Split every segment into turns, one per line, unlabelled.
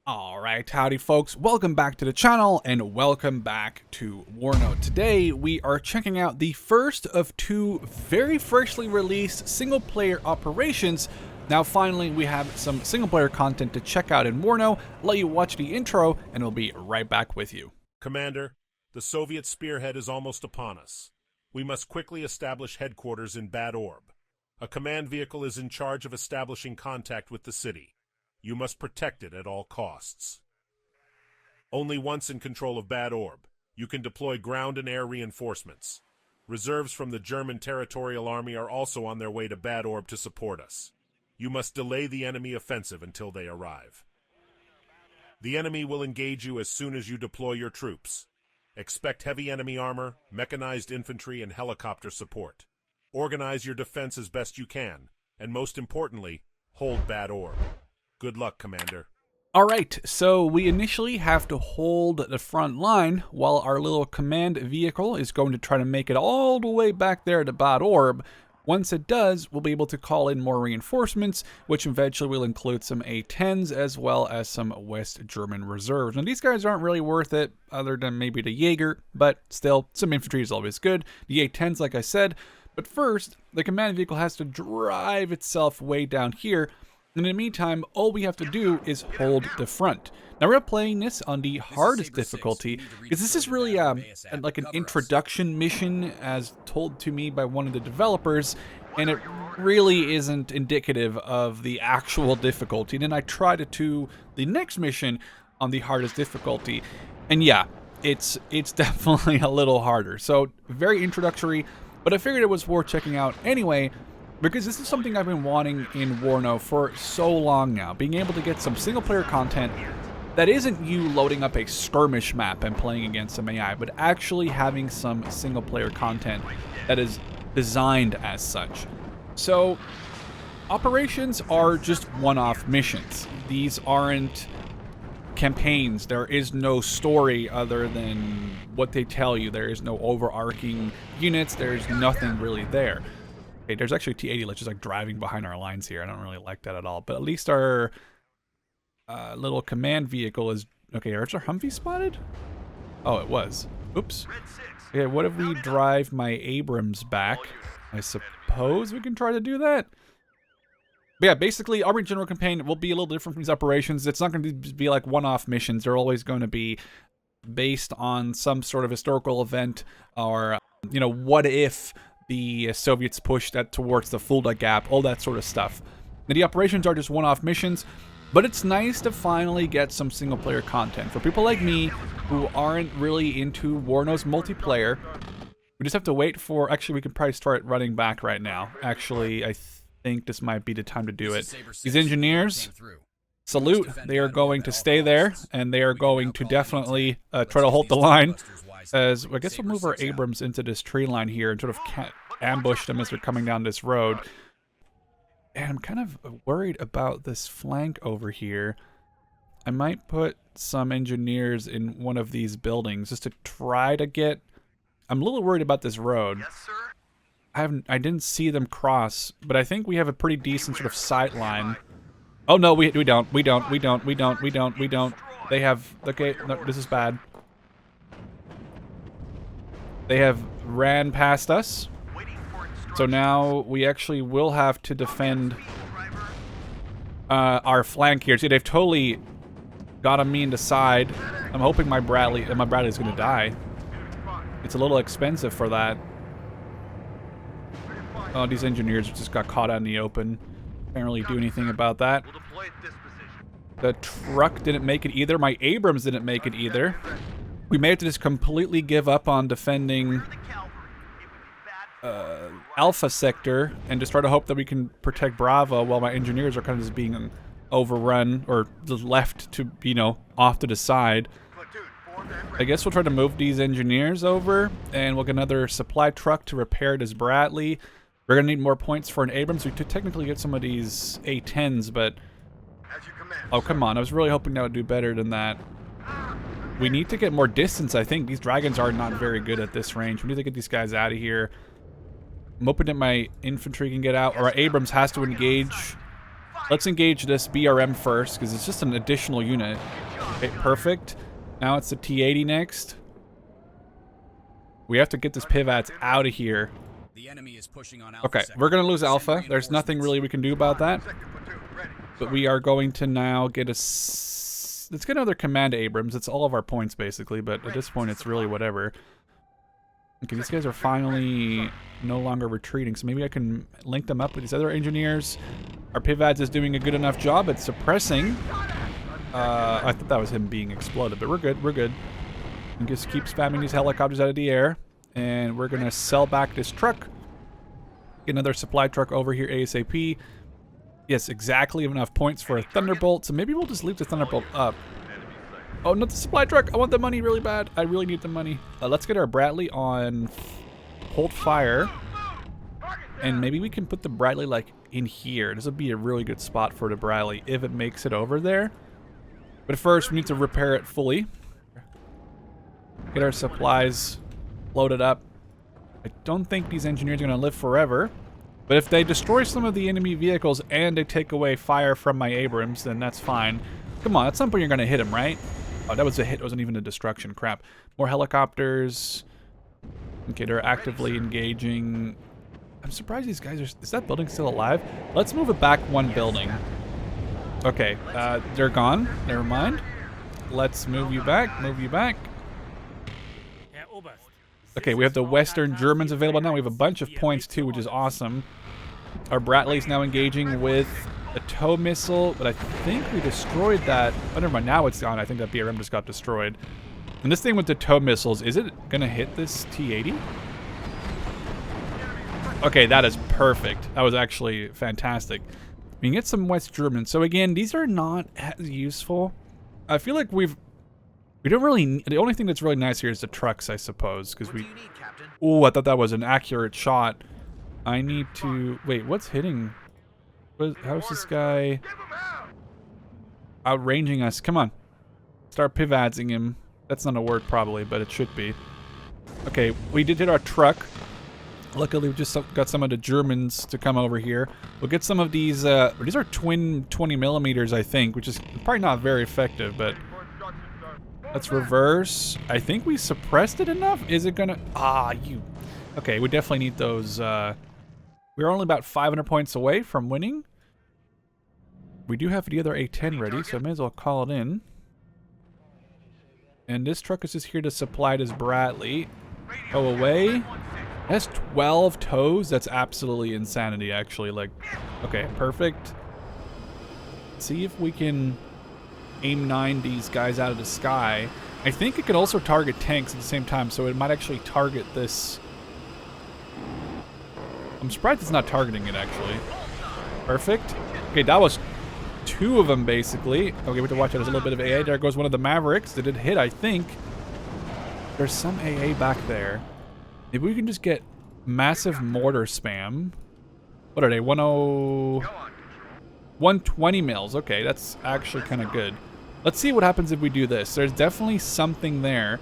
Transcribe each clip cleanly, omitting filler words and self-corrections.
Alright, howdy folks, welcome back to the channel and welcome back to WARNO. Today we are checking out the first of two very freshly released single player operations. Now finally we have some single player content to check out in WARNO. Let you watch the intro and we'll be right back with you.
Commander, the Soviet spearhead is almost upon us. We must quickly establish headquarters in Bad Orb. A command vehicle is in charge of establishing contact with the city. You must protect it at all costs. Only once in control of Bad Orb, you can deploy ground and air reinforcements. Reserves from the German Territorial Army are also on their way to Bad Orb to support us. You must delay the enemy offensive until they arrive. The enemy will engage you as soon as you deploy your troops. Expect heavy enemy armor, mechanized infantry, and helicopter support. Organize your defense as best you can, and most importantly, hold Bad Orb. Good luck, Commander.
Alright, so we initially have to hold the front line while our little command vehicle is going to try to make it all the way back there to Bad Orb. Once it does, we'll be able to call in more reinforcements, which eventually will include some A-10s as well as some West German reserves. Now these guys aren't really worth it other than maybe the Jaeger, but still, some infantry is always good. The A-10s, like I said, but first, the command vehicle has to drive itself way down here. In the meantime, all we have to do is hold the front. Now we're playing this on the hardest difficulty, because this is really like an introduction mission as told to me by one of the developers, and it really isn't indicative of the actual difficulty. And then I tried it to the next mission on the hardest difficulty, and yeah, it's definitely a little harder. So very introductory, but I figured it was worth checking out anyway, because this is something I've been wanting in WARNO for so long now. Being able to get some single player content that isn't you loading up a skirmish map and playing against some AI, but actually having some single player content that is designed as such. So operations are just one-off missions. These aren't campaigns. There is no story other than what they tell you. There is no overarching units. There's nothing really there. Okay, there's actually T-80 that's just like driving behind our lines here. I don't really like that at all. But at least our little command vehicle is... Okay, is our Humvee spotted? Oh, it was. Oops. Okay, what if we drive my Abrams back? I suppose we can try to do that. But yeah, basically, Army General Campaign will be a little different from these operations. It's not going to be like one-off missions. They're always going to be based on some sort of historical event or, you know, what if the Soviets pushed that towards the Fulda Gap, all that sort of stuff. Now, the operations are just one-off missions, but it's nice to finally get some single-player content. For people like me who aren't really into WARNO's multiplayer, we just have to wait for... Actually, we can probably start running back right now. Actually, I think this might be the time to do it. These engineers, salute. They are going to stay there, and they are going to definitely try to hold the line. As I guess we'll move our Abrams into this tree line here and sort of ambush them as they're coming down this road. And I'm kind of worried about this flank over here. I might put some engineers in one of these buildings just to try to get... I'm a little worried about this road.
Yes, sir.
I didn't see them cross, but I think we have a pretty decent sort of sight line. Oh no, we don't. We don't. They have... Okay, no, this is bad. They have ran past us, so now we actually will have to defend our flank here. See, they've totally got me in the side. I'm hoping my Bradley's going to die. It's a little expensive for that. Oh, these engineers just got caught out in the open. Can't really do anything about that. The truck didn't make it either. My Abrams didn't make it either. We may have to just completely give up on defending Alpha Sector and just try to hope that we can protect Bravo while my engineers are kind of just being overrun or just left to, you know, off to the side. I guess we'll try to move these engineers over and we'll get another supply truck to repair this Bradley. We're going to need more points for an Abrams. We could technically get some of these A-10s, but... Oh, come on. I was really hoping that would do better than that. We need to get more distance, I think. These dragons are not very good at this range. We need to get these guys out of here. I'm hoping that my infantry can get out, or our Abrams has to engage Let's engage this BRM first, because it's just an additional unit. Okay, perfect. Now it's the T-80 next. We have to get this Pivats out of here.
The enemy is pushing on Alpha
Okay,
sector.
we're going to lose
Send
Alpha. There's nothing really we can do about that. But we are going to now get a... Let's get another command Abrams. It's all of our points, basically, but at this point, it's really whatever. Okay, these guys are finally no longer retreating, so maybe I can link them up with these other engineers. Our Pivats is doing a good enough job at suppressing. I thought that was him being exploded, but we're good, we're good. And just keep spamming these helicopters out of the air. And we're going to sell back this truck. Get another supply truck over here ASAP. Yes, exactly enough points for a Thunderbolt, so maybe we'll just leave the Thunderbolt up. Oh, not the supply truck. I want the money really bad. I really need the money. Let's get our Bradley on hold fire. And maybe we can put the Bradley, like, in here. This would be a really good spot for the Bradley if it makes it over there. But first, we need to repair it fully. Get our supplies loaded up. I don't think these engineers are going to live forever. But if they destroy some of the enemy vehicles and they take away fire from my Abrams, then that's fine. Come on, at some point you're going to hit them, right? Oh, that was a hit. It wasn't even a destruction. Crap. More helicopters. Okay, they're actively engaging. I'm surprised these guys are... Is that building still alive? Let's move it back one building. Okay, they're gone. Never mind. Let's move you back. Move you back. Okay, we have the Western Germans available now. We have a bunch of points, too, which is awesome. Our Bradley's now engaging with a tow missile, but I think we destroyed that. Oh, never mind. Now it's gone. I think that BRM just got destroyed. And this thing with the tow missiles, is it going to hit this T-80? Okay, that is perfect. That was actually fantastic. We can get some West German. So again, these are not as useful. I feel like we don't really... The only thing that's really nice here is the trucks, I suppose, because we... Oh, I thought that was an accurate shot. I need to... Wait, what's hitting? How's this guy outranging us? Come on. Start pivatsing him. That's not a word, probably, but it should be. Okay, we did hit our truck. Luckily, we just got some of the Germans to come over here. We'll get some of these... these are twin 20 millimeters, I think, which is probably not very effective, but... Let's reverse. I think we suppressed it enough. Is it gonna... Ah, you... Okay, we definitely need those... We're only about 500 points away from winning. We do have the other A-10 ready, so I may as well call it in. And this truck is just here to supply this Bradley. Go away. That's 12 tows. That's absolutely insanity, actually. Like, okay, perfect. Let's see if we can aim 9 these guys out of the sky. I think it can also target tanks at the same time, so it might actually target this. I'm surprised it's not targeting it, actually. Perfect. Okay, that was 2 of them, basically. Okay, we have to watch out. There's a little bit of AA. There goes one of the Mavericks. Did it hit, I think? There's some AA back there. Maybe we can just get massive mortar spam. What are they? 120 mils. Okay, that's actually kind of good. Let's see what happens if we do this. There's definitely something there.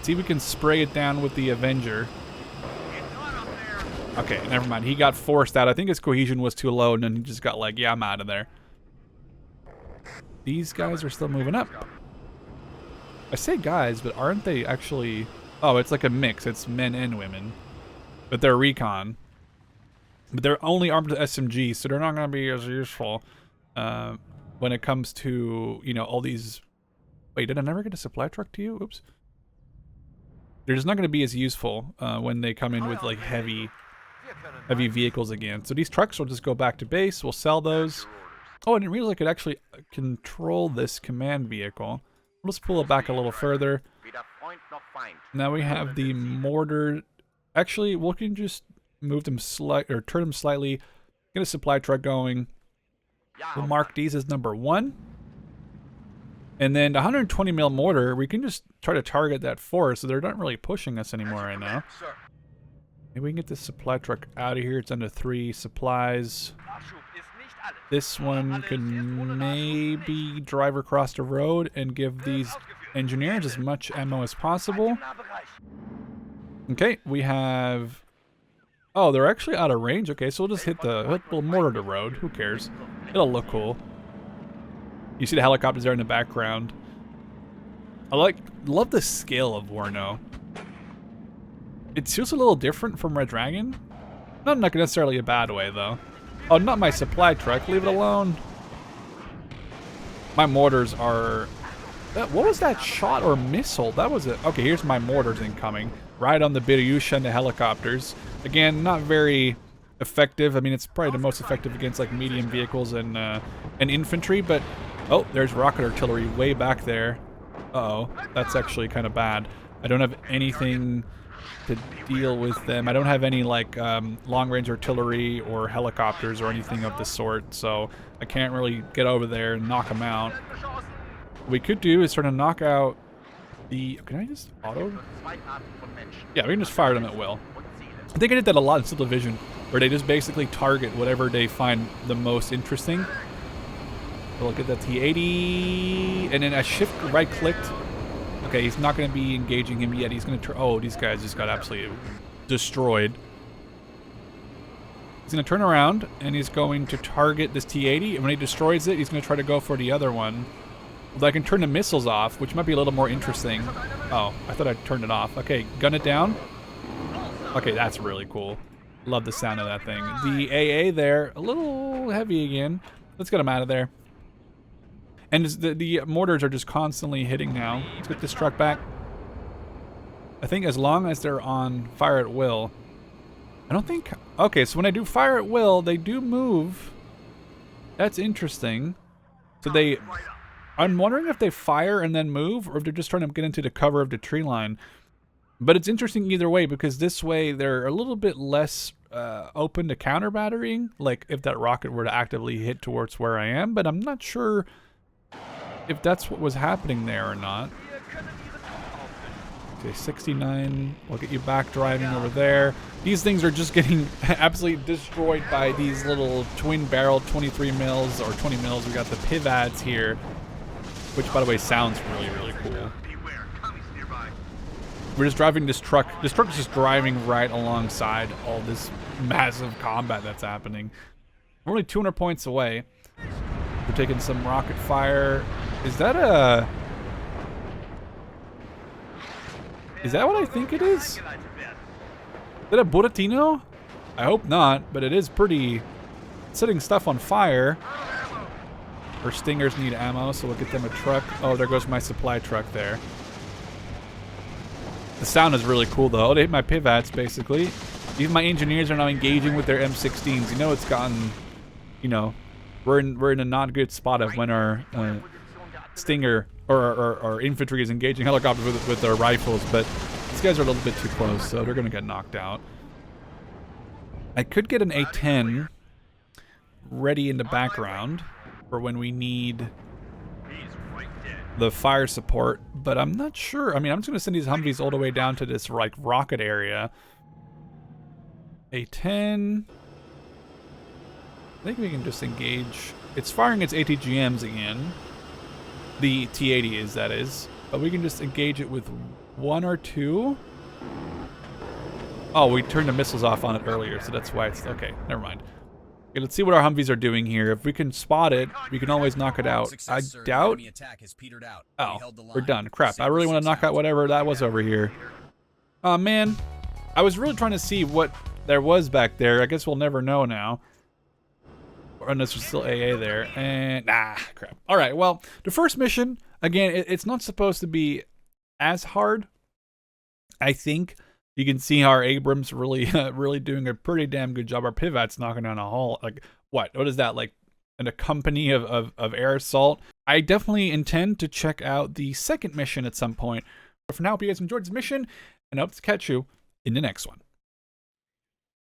See if we can spray it down with the Avenger. Okay, never mind. He got forced out. I think his cohesion was too low, and then he just got like, yeah, I'm out of there. These guys are still moving up. I say guys, but aren't they actually... Oh, it's like a mix. It's men and women. But they're recon. But they're only armed with SMGs, so they're not going to be as useful when it comes to, you know, all these... Wait, did I never get a supply truck to you? Oops. They're just not going to be as useful when they come in with, like, heavy vehicles again. So these trucks will just go back to base. We'll sell those. Oh, I didn't realize I could actually control this command vehicle. Let's pull it back a little further. Now we have the mortar. Actually, we can just move them or turn them slightly. Get a supply truck going. We'll mark these as number 1. And then the 120 mil mortar, we can just try to target that force, so they're not really pushing us anymore right now. Maybe we can get this supply truck out of here. It's under 3 supplies. This one can maybe drive across the road and give these engineers as much ammo as possible. Okay, we have Oh, they're actually out of range? Okay, so we'll just hit the little mortar to road. Who cares? It'll look cool. You see the helicopters there in the background. Love the scale of WARNO. It feels a little different from Red Dragon. Not necessarily a bad way, though. Oh, not my supply truck. Leave it alone. My mortars are... What was that shot or missile? That was it. Okay, here's my mortars incoming. Right on the Biryusha and the helicopters. Again, not very effective. I mean, it's probably the most effective against like medium vehicles and infantry, but... Oh, there's rocket artillery way back there. Uh-oh, that's actually kind of bad. I don't have anything to deal with them. I don't have any like long-range artillery or helicopters or anything of the sort, so I can't really get over there and knock them out. What we could do is sort of knock out the... Can I just auto? Yeah, we can just fire them at will. I think I did that a lot in Civil Division, where they just basically target whatever they find the most interesting. We'll get that T-80, and then I shift right-clicked. Okay, he's not going to be engaging him yet. He's going to... Oh, these guys just got absolutely destroyed. He's going to turn around, and he's going to target this T-80, and when he destroys it, he's going to try to go for the other one. Although I can turn the missiles off, which might be a little more interesting. Oh, I thought I turned it off. Okay, gun it down. Okay, that's really cool. Love the sound of that thing. The AA there, a little heavy again. Let's get him out of there. And the mortars are just constantly hitting now. Let's get this truck back. I think as long as they're on fire at will. I don't think... Okay, so when I do fire at will, they do move. That's interesting. So they... I'm wondering if they fire and then move, or if they're just trying to get into the cover of the tree line. But it's interesting either way, because this way they're a little bit less open to counter battering, like if that rocket were to actively hit towards where I am, but I'm not sure if that's what was happening there or not. Okay, 69, we'll get you back driving over there. These things are just getting absolutely destroyed by these little twin-barrel 23 mils or 20 mils. We got the pivots here, which, by the way, sounds really, really cool. We're just driving this truck. This truck is just driving right alongside all this massive combat that's happening. We're only 200 points away. We're taking some rocket fire. Is that a... Is that what I think it is? Is that a Buratino? I hope not, but it is pretty... setting stuff on fire. Our Stingers need ammo, so we'll get them a truck. Oh, there goes my supply truck there. The sound is really cool, though. They hit my pivots, basically. Even my engineers are now engaging with their M16s. You know it's gotten... You know, we're in a not good spot of when our Stinger or our infantry is engaging helicopters with their rifles, but these guys are a little bit too close, so they're going to get knocked out. I could get an A-10 ready in the background for when we need the fire support, but I'm not sure. I mean, I'm just going to send these Humvees all the way down to this like rocket area. A-10. I think we can just engage. It's firing its ATGMs again. The T-80 is, that is. But we can just engage it with one or two. Oh, we turned the missiles off on it earlier, so that's why it's... Okay, never mind. Okay, let's see what our Humvees are doing here. If we can spot it, we can always knock it out. I doubt... Oh, we're done. Crap, I really want to knock out whatever that was over here. Oh, man. I was really trying to see what there was back there. I guess we'll never know now. Unless there's still AA there. And, nah, crap. All right, well, the first mission, again, it's not supposed to be as hard. I think you can see our Abrams really really doing a pretty damn good job. Our pivot's knocking down a hull. Like, what is that, like a company of air assault? I definitely intend to check out the second mission at some point. But for now, I hope you guys enjoyed this mission, and I hope to catch you in the next one.